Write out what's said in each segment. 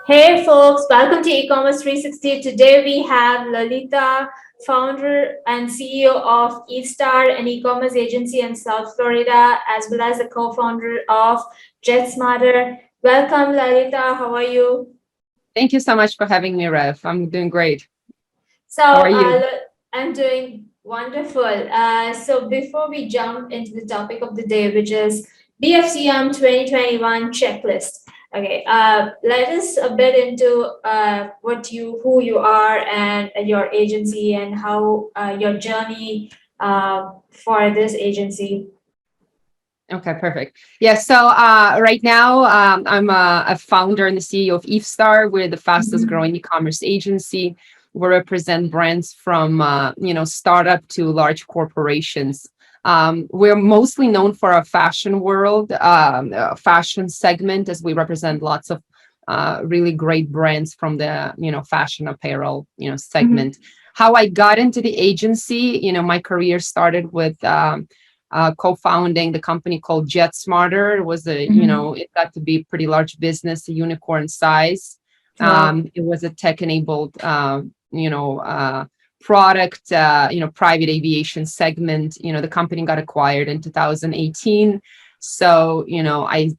Hey folks, welcome to e-commerce 360. Today we have Lolitha, founder and CEO of Evestar, an e-commerce agency in South Florida, as well as the co-founder of JetSmarter. Welcome, Lolitha. How are you? Thank you so much for having me, Rev. I'm doing great. So How are you? I'm doing wonderful. So before we jump into the topic of the day, which is BFCM 2021 checklist. Okay, let us a bit into who you are and your agency and how your journey for this agency. Okay, perfect. Yeah, so right now I'm a founder and the CEO of Evestar. We're the fastest Mhm. growing e-commerce agency. We represent brands from startup to large corporations. We're mostly known for our fashion world, fashion segment, as we represent lots of really great brands from the fashion apparel segment. How I got into the agency, my career started with. Co-founding the company called JetSmarter. It was Mhm. it got to be a pretty large business, a unicorn size. Wow. It was a tech-enabled, product, private aviation segment. The company got acquired in 2018. So,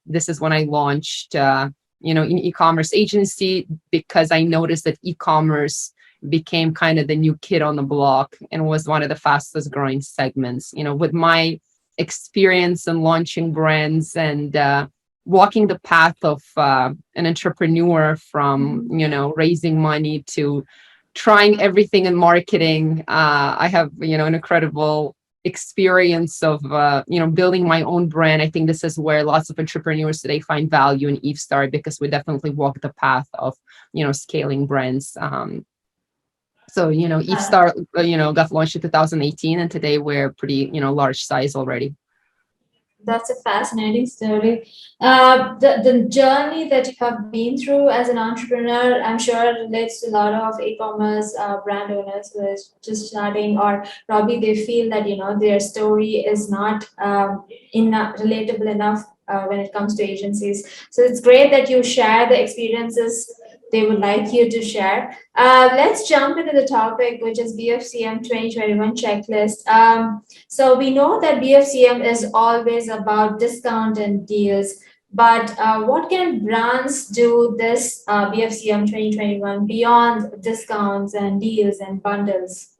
this is when I launched, an e-commerce agency because I noticed that e-commerce became kind of the new kid on the block and was one of the fastest growing segments. With my experience in launching brands and walking the path of an entrepreneur from raising money to trying everything in marketing. I have an incredible experience of building my own brand. I think this is where lots of entrepreneurs today find value in Evestar because we definitely walk the path of scaling brands. Evestar got launched in 2018, and today we're pretty large size already. That's a fascinating story. The journey that you have been through as an entrepreneur, I'm sure it relates to a lot of e-commerce brand owners who are just starting, or probably they feel that their story is not relatable enough when it comes to agencies. So it's great that you share the experiences they would like you to share. Let's jump into the topic, which is BFCM 2021 checklist. So we know that BFCM is always about discount and deals, but what can brands do this BFCM 2021 beyond discounts and deals and bundles?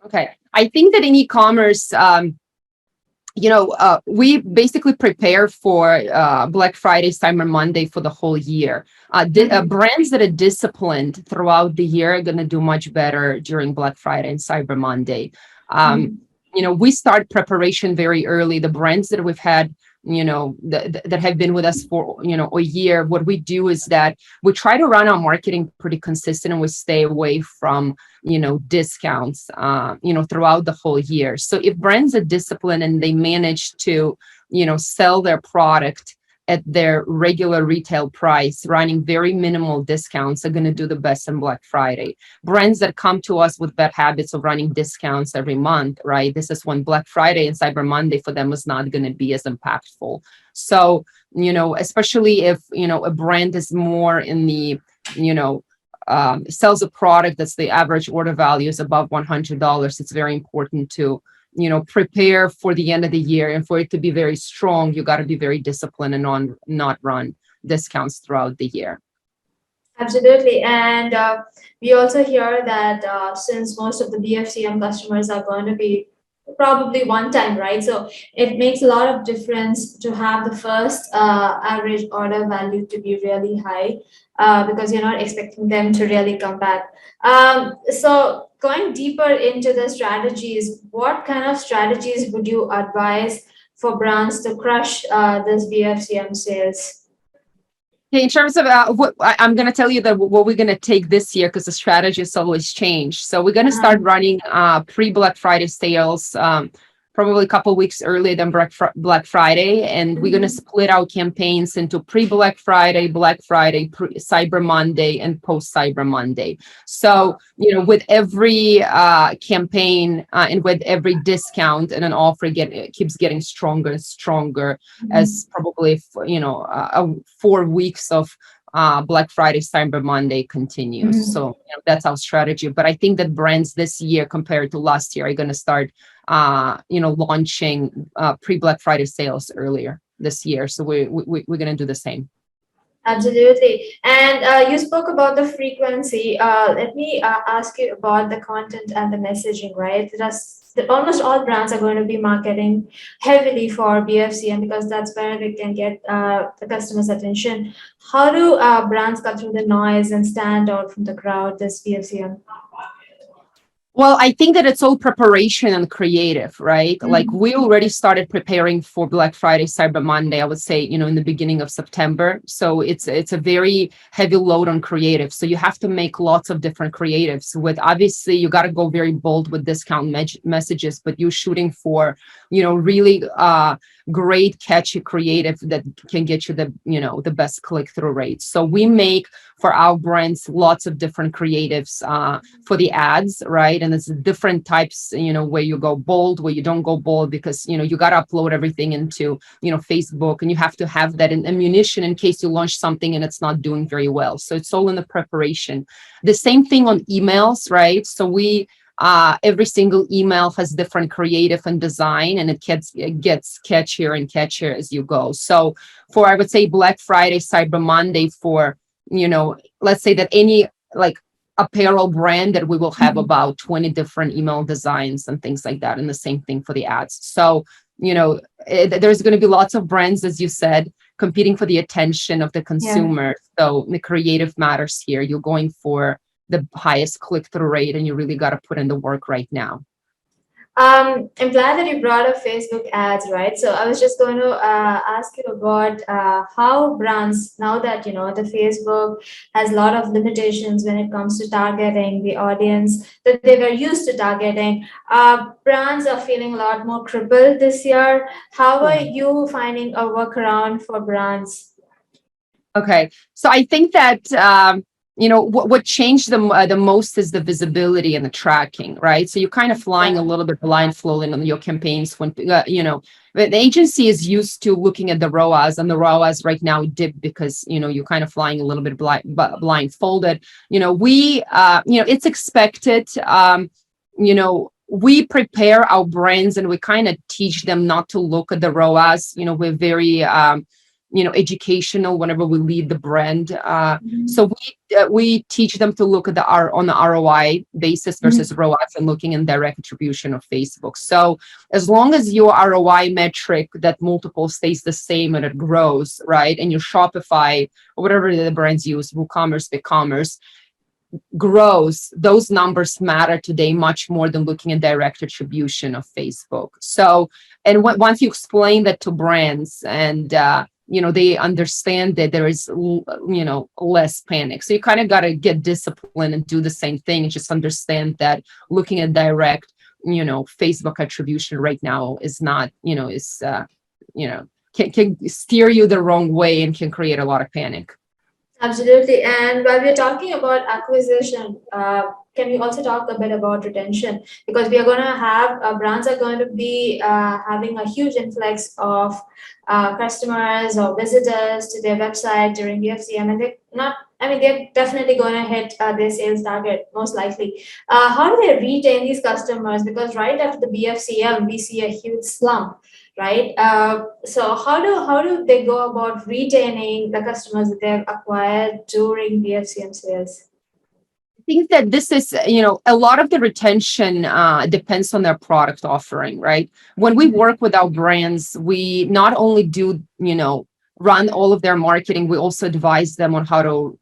Okay. I think that in e-commerce, we basically prepare for Black Friday, Cyber Monday for the whole year. Brands that are disciplined throughout the year are going to do much better during Black Friday and Cyber Monday. Um, Mhm. we start preparation very early. The brands that we've had, that have been with us for, a year, what we do is that we try to run our marketing pretty consistent and we stay away from discounts throughout the whole year. So if brands are disciplined and they manage to sell their product at their regular retail price, running very minimal discounts, are going to do the best in Black Friday. Brands that come to us with bad habits of running discounts every month, right, this is when Black Friday and Cyber Monday for them is not going to be as impactful. So especially if a brand is more in the you know sells a product that's the average order value is above $100, it's very important to prepare for the end of the year, and for it to be very strong you got to be very disciplined and not run discounts throughout the year. Absolutely. And we also hear that since most of the BFCM customers are going to be probably one time, right? So it makes a lot of difference to have the first average order value to be really high because you're not expecting them to really come back. So going deeper into the strategies, what kind of strategies would you advise for brands to crush this BFCM sales? In terms of I'm going to tell you that what we're going to take this year, because the strategy has always changed. So we're going to start Uh-huh. running pre-Black Friday sales, probably a couple weeks earlier than Black Friday, and we're going to Mhm. split our campaigns into pre-Black Friday, Black Friday, Cyber Monday, and post-Cyber Monday. So with every campaign and with every discount and an offer, it keeps getting stronger and stronger as Mhm. probably 4 weeks of Black Friday, Cyber Monday continues. So that's our strategy. But I think that brands this year compared to last year are going to start, launching pre-Black Friday sales earlier this year. So we're going to do the same. Absolutely. And you spoke about the frequency. Let me ask you about the content and the messaging, right? Almost all brands are going to be marketing heavily for BFCM because that's where they can get the customer's attention. How do brands cut through the noise and stand out from the crowd this BFCM? Well, I think that it's all preparation and creative, right? Like we already started preparing for Black Friday, Cyber Monday, I would say, in the beginning of September. So it's a very heavy load on creative. So you have to make lots of different creatives with, obviously you got to go very bold with discount messages, but you're shooting for, really great catchy creative that can get you the best click-through rate. So we make for our brands lots of different creatives for the ads, right? And it's different types, where you go bold, where you don't go bold, because you got to upload everything into Facebook, and you have to have that in ammunition in case you launch something and it's not doing very well. So it's all in the preparation. The same thing on emails, right? So we every single email has different creative and design, and it gets catchier and catchier as you go. So for, I would say, Black Friday, Cyber Monday, for let's say that any like apparel brand, that we will have about 20 different email designs and things like that, and the same thing for the ads. So there's going to be lots of brands, as you said, competing for the attention of the Yeah. consumer. So the creative matters here. You're going for the highest click-through rate, and you really got to put in the work right now. I'm glad that you brought up Facebook ads, right? So I was just going to ask you about how brands, now that the Facebook has a lot of limitations when it comes to targeting the audience that they were used to targeting. Brands are feeling a lot more crippled this year. How are you finding a workaround for brands? Okay, so I think that what changed the most is the visibility and the tracking, right? So you're kind of flying a Yeah. little bit blindfolded on your campaigns when the agency is used to looking at the ROAS, and the ROAS right now dip because you're kind of flying a little bit blindfolded. It's expected. We prepare our brands and we kind of teach them not to look at the ROAS. We're very educational whenever we lead the brand. So we teach them to look at on the ROI basis versus ROAS, and looking in direct attribution of Facebook. So as long as your ROI metric, that multiple, stays the same and it grows, right? And your Shopify or whatever the brands use, WooCommerce, BigCommerce, grows, those numbers matter today much more than looking at direct attribution of Facebook. So, and once you explain that to brands, and they understand that, there is less panic. So you kind of got to get disciplined and do the same thing, and just understand that looking at direct Facebook attribution right now is not can steer you the wrong way and can create a lot of panic. Absolutely. And while we're talking about acquisition, can we also talk a bit about retention? Because we are going to have brands are going to be having a huge influx of customers or visitors to their website during BFCM, and they're not. I mean, they're definitely going to hit their sales target most likely. How do they retain these customers? Because right after the BFCM, we see a huge slump, right? So how do they go about retaining the customers that they've acquired during BFCM sales? I think that this is, a lot of the retention depends on their product offering, right? When we work with our brands, we not only do, run all of their marketing, we also advise them on how to,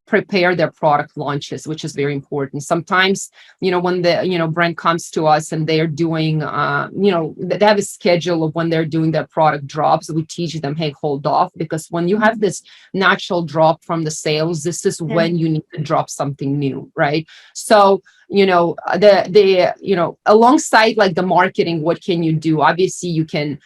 prepare their product launches, which is very important. Sometimes, when the, brand comes to us and they're doing, they have a schedule of when they're doing their product drops, we teach them, hey, hold off, because when you have this natural drop from the sales, this is when you need to drop something new, right? So, alongside like the marketing, what can you do? Obviously, you can,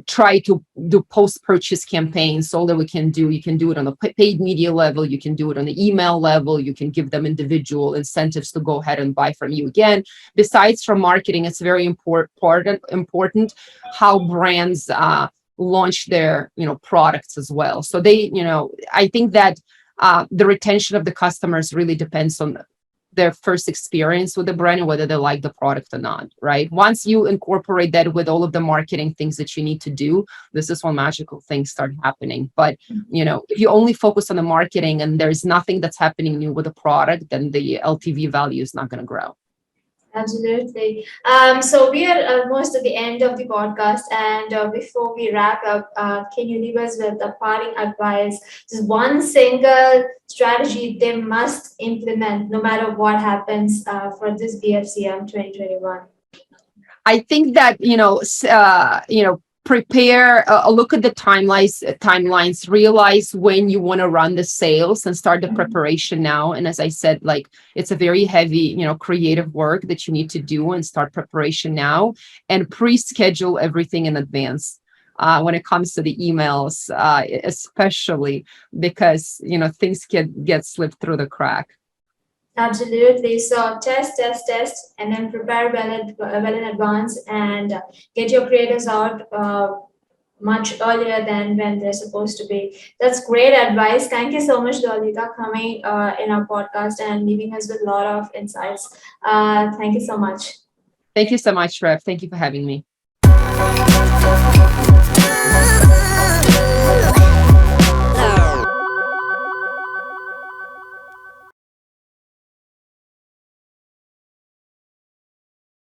try to do post-purchase campaigns. So that we can do, you can do it on the paid media level, you can do it on the email level, you can give them individual incentives to go ahead and buy from you again. Besides from marketing, it's very important how brands launch their, products as well. So they, I think that the retention of the customers really depends on their first experience with the brand and whether they like the product or not, right? Once you incorporate that with all of the marketing things that you need to do, this is when magical things start happening. But, if you only focus on the marketing and there's nothing that's happening new with the product, then the LTV value is not going to grow. Absolutely. So we are almost at the end of the podcast, and before we wrap up, can you leave us with a parting advice? Just one single strategy they must implement, no matter what happens, for this BFCM 2021. I think that prepare look at the timelines, realize when you want to run the sales and start the preparation now. And as I said, like, it's a very heavy creative work that you need to do, and start preparation now and pre-schedule everything in advance. When it comes to the emails, especially because things get slipped through the crack. Absolutely. So test, and then prepare well in advance, and get your creators out much earlier than when they're supposed to be. That's great advice. Thank you so much, Lolitha, coming in our podcast and leaving us with a lot of insights. Thank you so much. Thank you so much, Rev. Thank you for having me.